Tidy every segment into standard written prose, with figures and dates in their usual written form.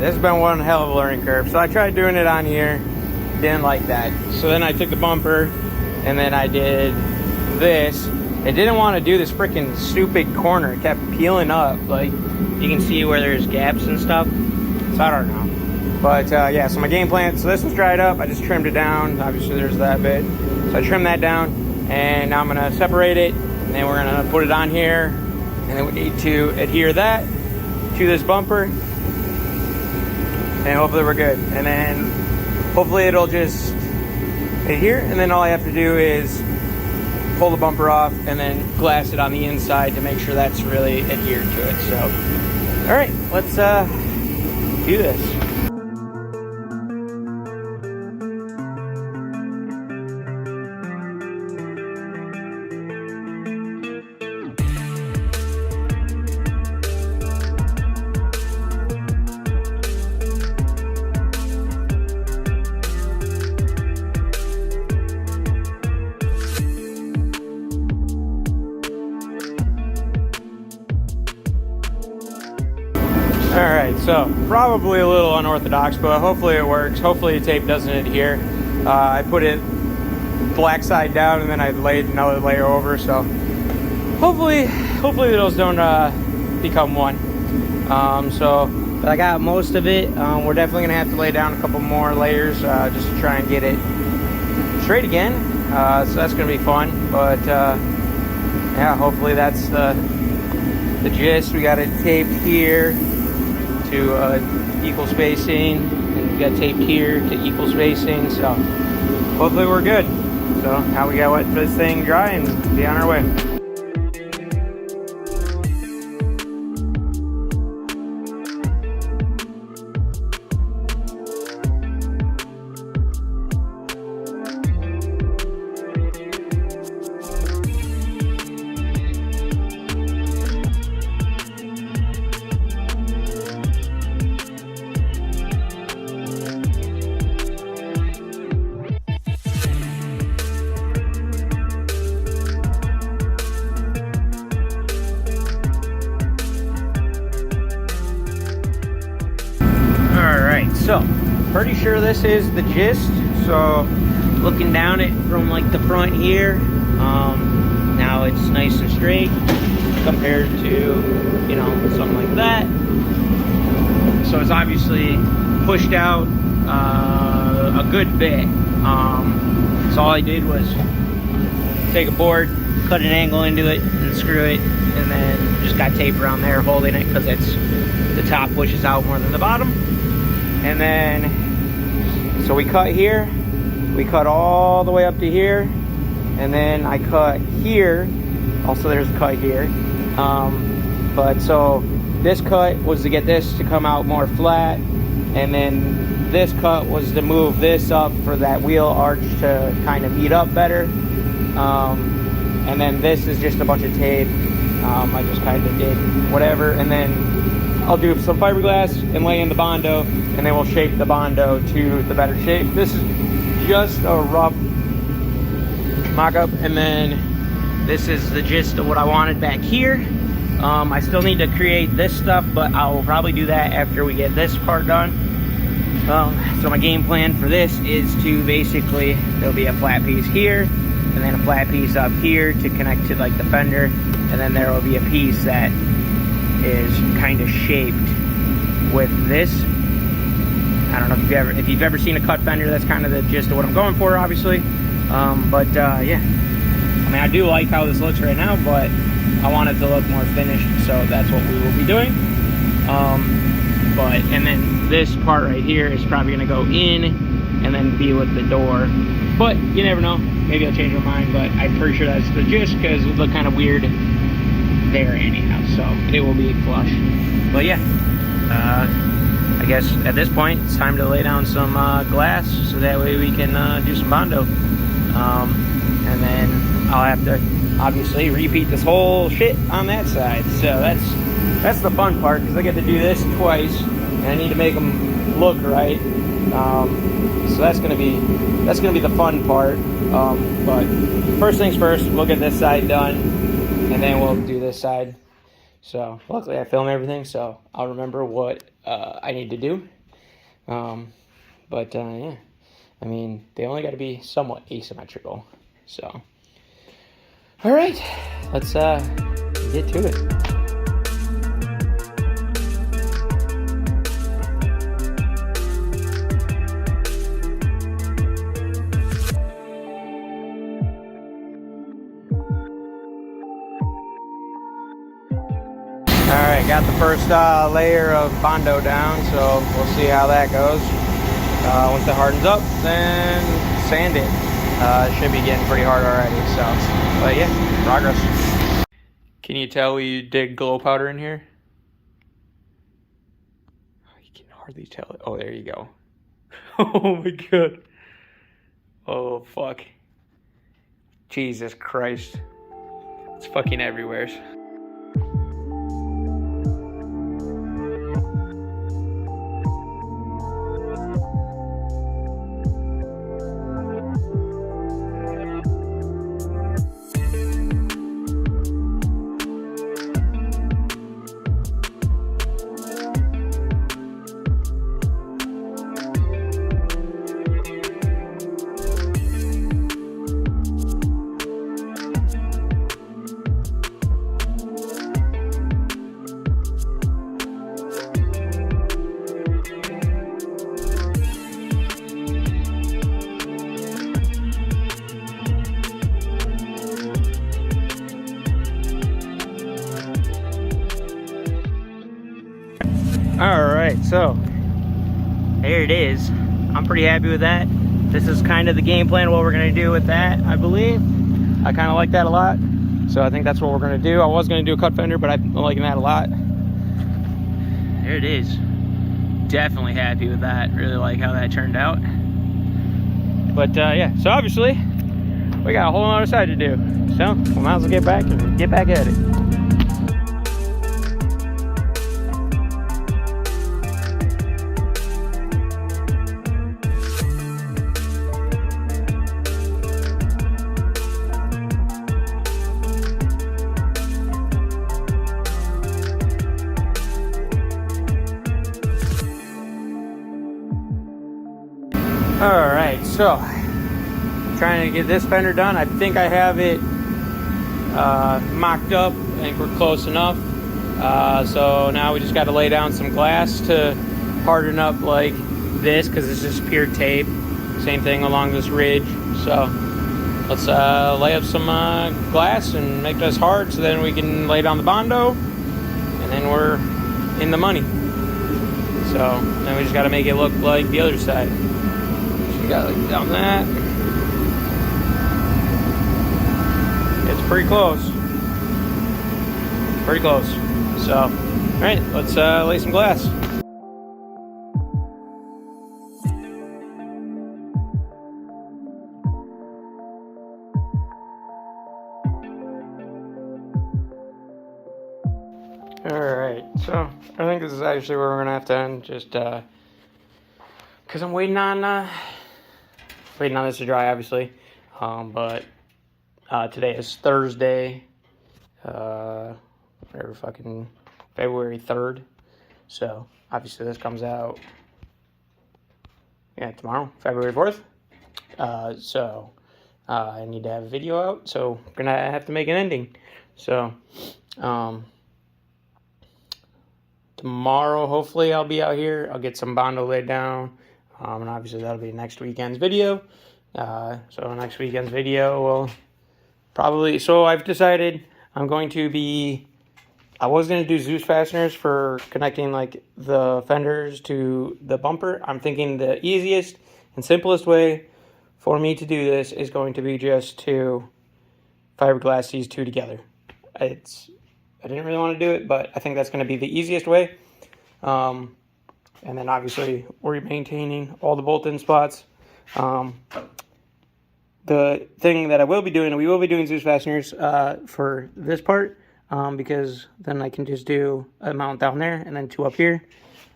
this has been one hell of a learning curve. So I tried doing it on here, didn't like that. So then I took the bumper and then I did this. It didn't want to do this freaking stupid corner. It kept peeling up. Like, you can see where there's gaps and stuff. So I don't know. But yeah, so my game plan, so this was dried up. I just trimmed it down. Obviously there's that bit. So I trimmed that down and now I'm gonna separate it and then we're gonna put it on here. And then we need to adhere that to this bumper. And hopefully we're good. And then hopefully it'll just adhere. And then all I have to do is pull the bumper off and then glass it on the inside to make sure that's really adhered to it. So, all right, let's do this. Alright, so probably a little unorthodox, but hopefully it works. Hopefully the tape doesn't adhere. I put it black side down and then I laid another layer over, so hopefully those don't become one. But I got most of it. We're definitely going to have to lay down a couple more layers just to try and get it straight again. So that's going to be fun, but yeah, hopefully that's the gist. We got it taped here to equal spacing, and we got taped here to equal spacing, so hopefully we're good. So now we gotta let this thing dry and be on our way. So, pretty sure this is the gist. So, looking down it from like the front here, now it's nice and straight compared to, you know, something like that. So it's obviously pushed out a good bit. So all I did was take a board, cut an angle into it, and screw it, and then just got tape around there holding it because it's the top pushes out more than the bottom. And then, so we cut here, we cut all the way up to here, and then I cut here, also there's a cut here, but so this cut was to get this to come out more flat, and then this cut was to move this up for that wheel arch to kind of meet up better, and then this is just a bunch of tape. I just kind of did whatever, and then I'll do some fiberglass and lay in the Bondo, and then we'll shape the Bondo to the better shape. This is just a rough mock-up, and then this is the gist of what I wanted back here. I still need to create this stuff, but I'll probably do that after we get this part done. So my game plan for this is to basically, there'll be a flat piece here, and then a flat piece up here to connect to like the fender, and then there will be a piece that is kind of shaped with this. I don't know if you've ever seen a cut fender. That's kind of the gist of what I'm going for, obviously. Yeah, I mean, I do like how this looks right now, but I want it to look more finished, so that's what we will be doing. And then this part right here is probably gonna go in and then be with the door, but you never know, maybe I'll change my mind, but I'm pretty sure that's the gist because it would look kind of weird there anyhow, so it will be flush. But yeah, I guess at this point it's time to lay down some glass so that way we can do some Bondo, and then I'll have to obviously repeat this whole shit on that side. So that's the fun part, because I get to do this twice and I need to make them look right. So that's gonna be the fun part. But first things first, we'll get this side done and then we'll do this side. So luckily I film everything, so I'll remember what I need to do. But yeah, I mean, they only got to be somewhat asymmetrical. So, all right, let's get to it. Alright, got the first layer of Bondo down, so we'll see how that goes. Once it hardens up, then sand it. It should be getting pretty hard already, so, but yeah, progress. Can you tell we did glow powder in here? You can hardly tell it. Oh, there you go. Oh my god. Oh, fuck. Jesus Christ. It's fucking everywhere. Alright, so there it is. I'm pretty happy with that. This is kind of the game plan, what we're going to do with that, I believe. I kind of like that a lot. So I think that's what we're going to do. I was going to do a cut fender, but I'm liking that a lot. There it is. Definitely happy with that. Really like how that turned out. But yeah, so obviously we got a whole other side to do. So we might as well get back and get back at it. Alright, so trying to get this fender done. I think I have it mocked up. I think we're close enough. So now we just got to lay down some glass to harden up like this, because it's just pure tape. Same thing along this ridge. So let's lay up some glass and make this hard, so then we can lay down the Bondo, and then we're in the money. So then we just got to make it look like the other side. Got like down that. It's pretty close. Pretty close. So, all right, let's lay some glass. All right, so I think this is actually where we're gonna have to end. Just because I'm waiting on this to dry, obviously. But today is Thursday, whatever, fucking February 3rd. So obviously this comes out, yeah, tomorrow, February 4th. So I need to have a video out, so we're gonna have to make an ending. So tomorrow, hopefully I'll be out here. I'll get some Bondo laid down. And obviously that'll be next weekend's video. So next weekend's video will probably, so I've decided I'm going to be, I was going to do Zeus fasteners for connecting like the fenders to the bumper. I'm thinking the easiest and simplest way for me to do this is going to be just to fiberglass these two together. I didn't really want to do it, but I think that's going to be the easiest way. And then obviously we're maintaining all the bolt-in spots. The thing that I will be doing, we will be doing Zeus fasteners for this part, because then I can just do a mount down there and then two up here.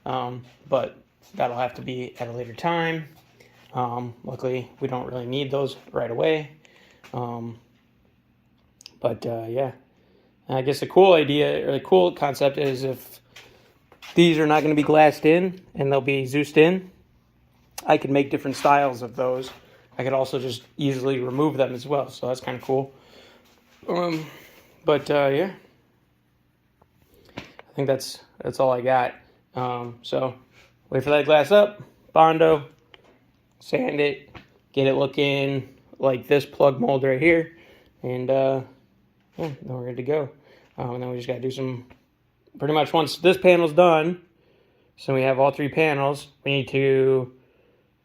But that'll have to be at a later time. Luckily, we don't really need those right away. But yeah, and I guess the cool idea, or the cool concept is if these are not going to be glassed in and they'll be Zeused in, I could make different styles of those. I could also just easily remove them as well, so that's kind of cool. Yeah, I think that's all I got. So wait for that glass up, Bondo, sand it, get it looking like this plug mold right here, and yeah, then we're good to go. And then we just got to do some, pretty much once this panel's done, so we have all 3 panels, we need to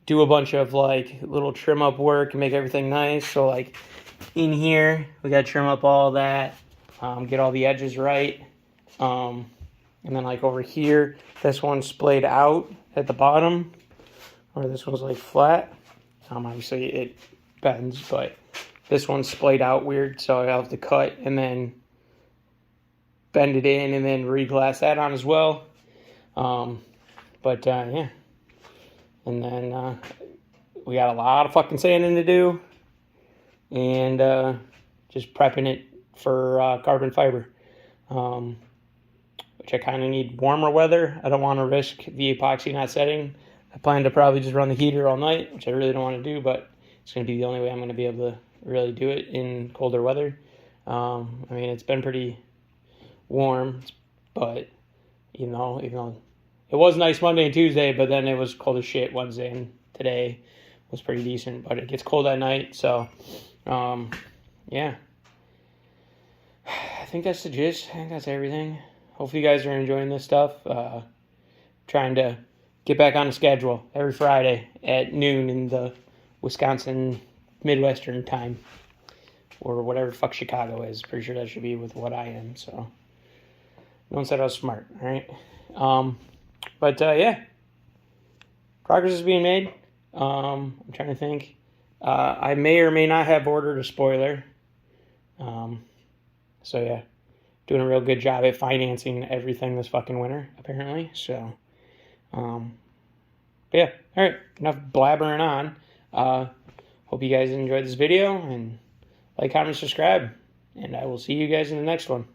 do a bunch of like little trim up work and make everything nice. So like in here, we got to trim up all that, get all the edges right. And then like over here, this one's splayed out at the bottom, or this one's like flat. Obviously it bends, but this one's splayed out weird, so I'll have to cut and then bend it in and then re-glass that on as well. Yeah. And then we got a lot of fucking sanding to do, and just prepping it for carbon fiber, which I kind of need warmer weather. I don't want to risk the epoxy not setting. I plan to probably just run the heater all night, which I really don't want to do, but it's going to be the only way I'm going to be able to really do it in colder weather. I mean, it's been pretty warm, but even though it was nice Monday and Tuesday, but then it was cold as shit Wednesday, and today was pretty decent, but it gets cold at night, so yeah. I think that's the gist. I think that's everything. Hopefully you guys are enjoying this stuff. Trying to get back on the schedule every Friday at noon in the Wisconsin Midwestern time, or whatever the fuck Chicago is. Pretty sure that should be with what I am, so no one said I was smart, all right? Yeah, progress is being made. I'm trying to think. I may or may not have ordered a spoiler. So yeah, doing a real good job at financing everything this fucking winter, apparently. So, yeah, all right, enough blabbering on. Hope you guys enjoyed this video, and like, comment, subscribe, and I will see you guys in the next one.